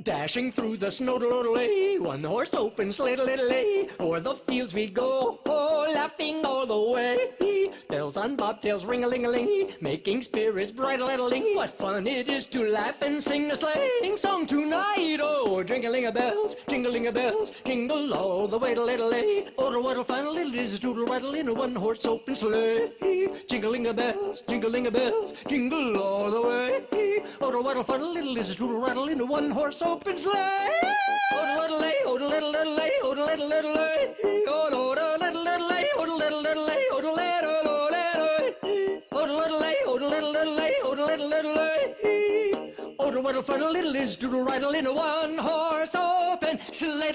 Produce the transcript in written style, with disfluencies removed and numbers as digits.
Dashing through the snow, one horse open sleigh, o'er the fields we go, laughing all the way. Bells on bobtails, ring-a-ling-a-ling, making spirits bright, what fun it is to laugh and sing a sleighing song tonight. Oh, jingling-a-bells, jingle all the way, oh, what a fun little is doodle-waddle in a one-horse open sleigh. Jingling-a-bells, jingle all the way, oh, what a fun little is doodle-waddle in a one-horse open sleigh. Oh-da-little-lay, oh-da-little-lay, oh-da-little-lay, oh-da-little-lay, oh-da-little-lay, oh, what a fun little is doodle-raddle in a one-horse open sleigh.